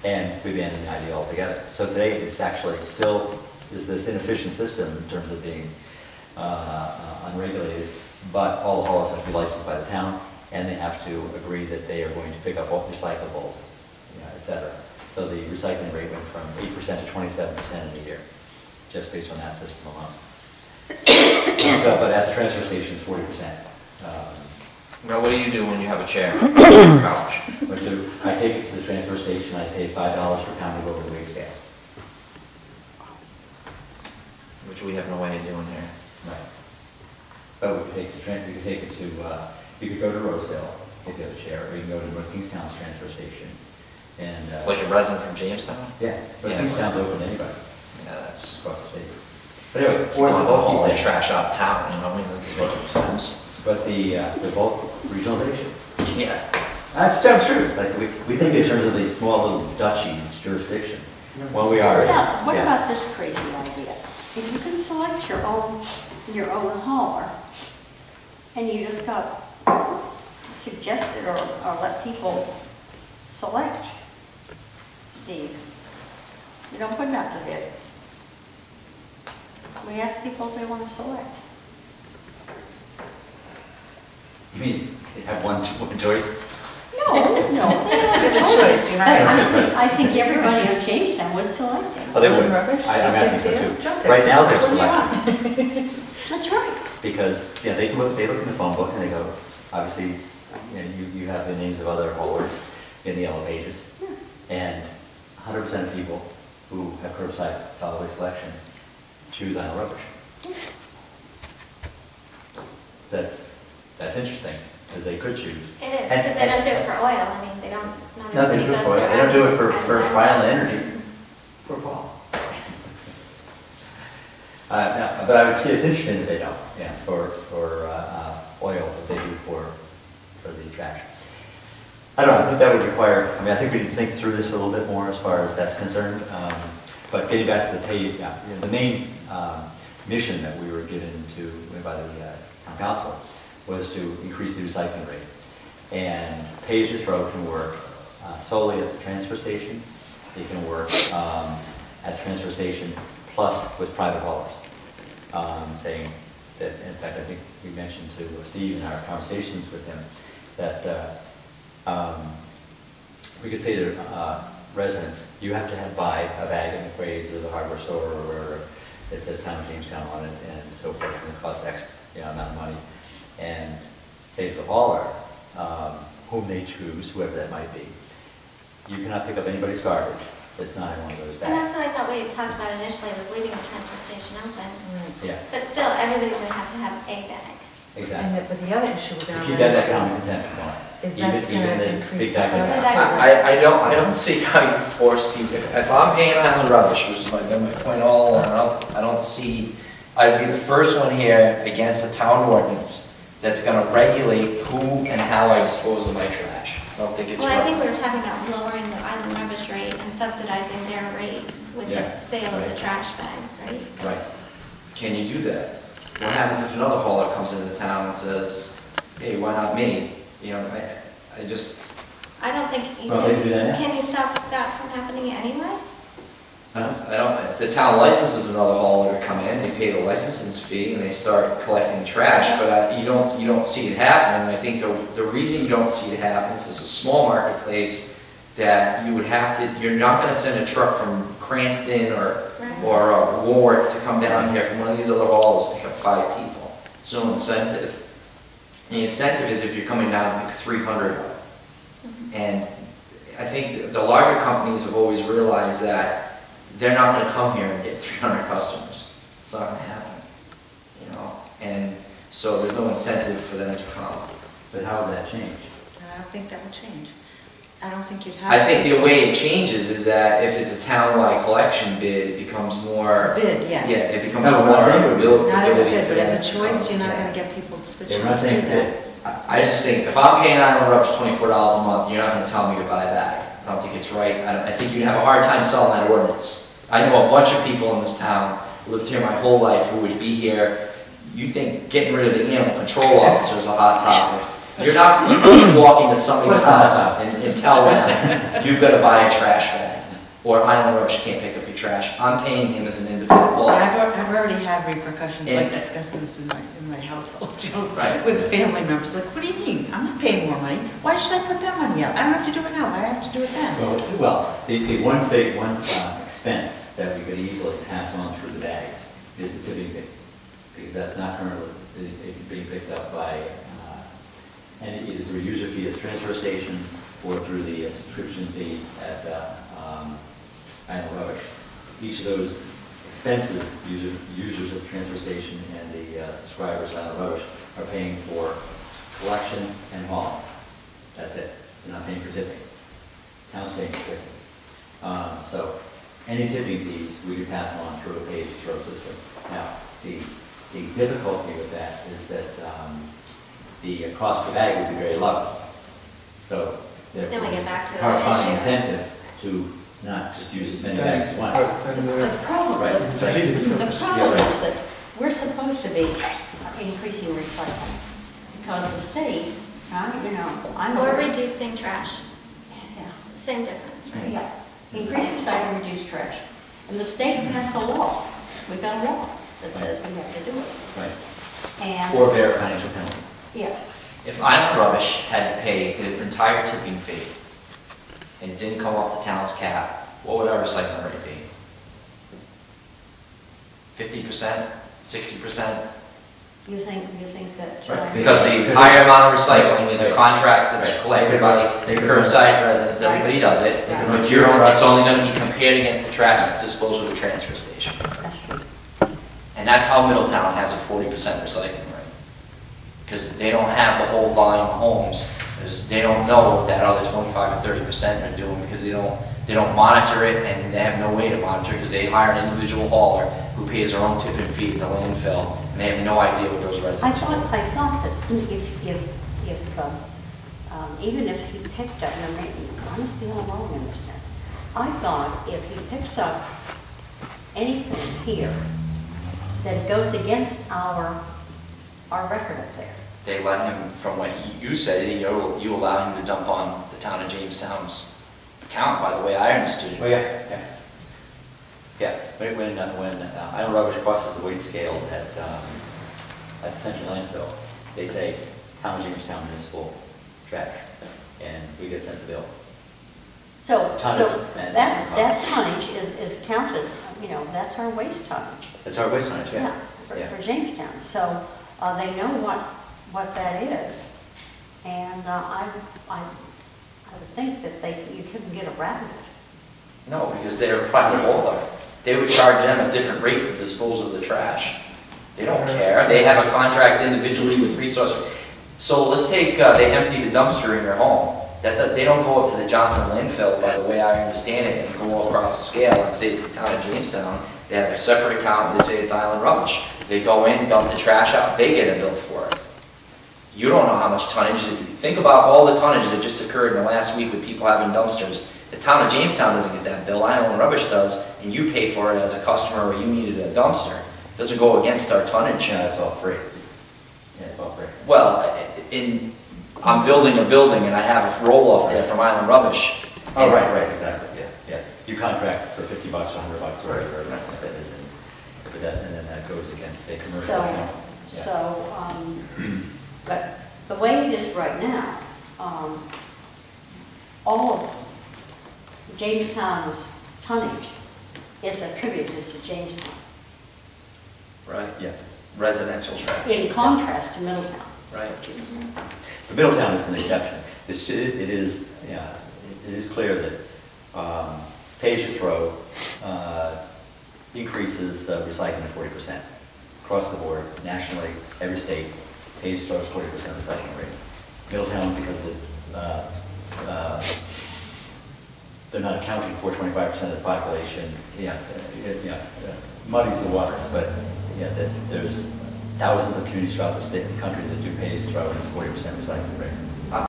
and we abandoned the idea altogether. So today it's actually still is this inefficient system in terms of being unregulated, but all the haulers have to be licensed by the town, and they have to agree that they are going to pick up all recyclables, et cetera. So the recycling rate went from 8% to 27% in a year, just based on that system alone. But at the transfer station, it's 40%. Now, what do you do when you have a chair on your couch? I take it to the transfer station. I pay $5 per pound to go over the weight scale. Which we have no way of doing here. Right. But we could take you could take it to, you could go to Rosedale if you have a chair, or you can go to North Kingstown's transfer station. And like a resident from Jamestown? Yeah, but Kingstown's open to anybody. Yeah, that's across the state. But anyway, or the bulk haul the trash out of town, you know, I mean, that's making sense. But the bulk regionalization. Yeah. That's true. It's like we think in terms of these small little duchies, jurisdictions. Well, we are. Yeah, what about this crazy idea? If you can select your own hauler, and you just got suggested or let people select, Steve, you don't put that to bid. We ask people if they want to select. You mean they have one choice? No, they don't have a choice. I think everybody in Jamestown would select it. Oh, they would. I think so too. Right now they're selecting. That's right. Because they look in the phone book and they go, obviously, you have the names of other haulers in the yellow pages, and 100% of people who have curbside solid waste collection choose Island Rubbish. That's interesting, because they could choose. It is, because they don't do it for oil. I mean, they don't. No, they do it for oil. They don't do it for violent energy. For Paul. But I would say it's interesting that they don't. Yeah, for oil, that they do for the trash. I don't know. I think that would require. I mean, I think we need to think through this a little bit more as far as that's concerned. But getting back to the pay, the main mission that we were given to by the town council was to increase the recycling rate. And pay as you throw can work solely at the transfer station. It can work at the transfer station plus with private haulers. Saying that, in fact, I think we mentioned to Steve in our conversations with him that we could say to residents, you have to buy a bag in the Quays or the hardware store or wherever it says Town of Jamestown on it and so forth, and it costs X amount of money. And say to the hauler, whom they choose, whoever that might be, you cannot pick up anybody's garbage that's not in one of those bags. And that's what I thought we had talked about initially, was leaving the transfer station open. Yeah. But still, everybody's going to have a bag. Exactly. But the other issue with to keep that economic incentive going. is that's going to increase the cost. I don't see how you force people. If I'm paying Island Rubbish, which is my point all along, I don't see. I'd be the first one here against a town ordinance that's going to regulate who and how I dispose of my trash. I don't think it's right. Well, I think we were talking about lowering the Island Rubbish rate and subsidizing their rate with the sale of the trash bags, right? Right. Can you do that? What happens if another hauler comes into town and says, hey, why not me? You know, I just... I don't think you they do that now. Can you stop that from happening anyway? I don't, if the town licenses another hauler to come in, they pay the licensing fee and they start collecting trash, but you don't see it happen. And I think the reason you don't see it happen is it's a small marketplace that you would have to, you're not going to send a truck from Cranston or Warwick to come down here from one of these other haulers to pick up 5 people. There's no incentive. The incentive is if you're coming down to pick 300 up. And I think the larger companies have always realized that they're not going to come here and get 300 customers. It's not going to happen, you know. And so there's no incentive for them to come. But how would that change? I don't think that would change. I don't think you'd have. I think the way it changes is that if it's a town-wide collection bid, it becomes more. Bid, yes. Yeah, it becomes No, more ability. Not as a bid, to but as a that. choice, you're not going to get people to switch. They're not saying that. I just think if I'm paying Island Rubbish $24 a month, you're not going to tell me to buy a bag. I don't think it's right. I think you'd have a hard time selling that ordinance. I know a bunch of people in this town who lived here my whole life who would be here. You think getting rid of the animal control officer is a hot topic. You can't walk into somebody's house and tell them you've got to buy a trash bag. or Island Rush can't pick up your trash. I'm paying him as an independent Well, hauler. I've already had repercussions, like And- discussing this in my household, you know, Right. with family members, like, what do you mean? I'm not paying more money. Why should I put that money out? I don't have to do it now, I have to do it then. Well, the one expense that we could easily pass on through the bags is the tipping fee, because that's not currently being picked up by, and it is through a user fee at the transfer station or through the subscription fee at Island Rubbish. Each of those expenses, users of the transfer station and the subscribers at Island Rubbish are paying for collection and hauling. That's it. They're not paying for tipping. Town's paying for tipping. So any tipping fees, we could pass on through a pay-as-you-throw system. Now, the difficulty with that is that the cost per bag would be very low. So Then we get back to the corresponding issue. incentive to not just use as many bags as you want. The problem, Right. the problem is that we're supposed to be increasing recycling, because the state, I'm Or aware. reducing trash, Yeah. same difference, right? Yeah, increase recycling, reduce trash. And the state passed a law, we've got a law that says we have to do it. Right. And, Or bear financial penalty. yeah, If Island Rubbish had to pay the entire tipping fee, and it didn't come off the town's cap, what would our recycling rate be? 50%, 60%? you think that. Right. Because the entire amount of recycling is a Right. contract that's Right. collected by curbside residents, everybody does it, Right. but it's only gonna be compared against the trash that's disposed of the transfer station. That's true. And that's how Middletown has a 40% recycling rate. Because they don't have the whole volume of homes, they don't know what that other 25 or 30% are doing, because they don't monitor it, and they have no way to monitor it, because they hire an individual hauler who pays their own tipping fee at the landfill, and they have no idea what those I residents are doing. thought that even if he picked up, and I must be all wrong in this then, I thought if he picks up anything here that goes against our record up there. They let him, from what you said, you allow him to dump on the town of Jamestown's account, by the way I understood it. Oh, yeah. Yeah, when Island Rubbish crosses the weight scales at the central landfill, they say town of Jamestown municipal trash, and we get sent the bill. So Tonnage and- that tonnage is counted, that's our waste tonnage. That's our waste tonnage, yeah. Yeah. For Jamestown. So they know what that is. And I would think that you couldn't get around it. No, because they're a private hauler. They would charge them a different rate to dispose of the trash. They don't care. They have a contract individually with Resource. So let's take, they empty the dumpster in their home. They don't go up to the Johnson landfill, by the way I understand it, and go across the scale and say it's the town of Jamestown. They have a separate account and they say it's Island Rubbish. They go in, dump the trash out, they get a bill for it. You don't know how much tonnage, think about all the tonnage that just occurred in the last week with people having dumpsters. The town of Jamestown doesn't get that bill, Island Rubbish does, and you pay for it as a customer or you needed a dumpster. It doesn't go against our tonnage. Yeah, it's all free. Yeah, it's all free. Well, I'm building a building and I have a roll-off there from Island Rubbish. Oh, right, exactly, yeah. You contract for $50 or $100 or whatever that is, and then that goes against a commercial account. Yeah. But the way it is right now, all of Jamestown's tonnage is attributed to Jamestown, Right, Yes. residential trash. in contrast to Middletown. Right. The Middletown is an exception. It is clear that pay-as-you-throw increases recycling to 40% across the board, nationally, every state. Pay-as-you-throw is 40% recycling rate. Middletown, because it's they're not accounting for 25% of the population. Muddies the waters, but there's thousands of communities throughout the state and country that do pay-as-you-throw, and it's 40% recycling rate.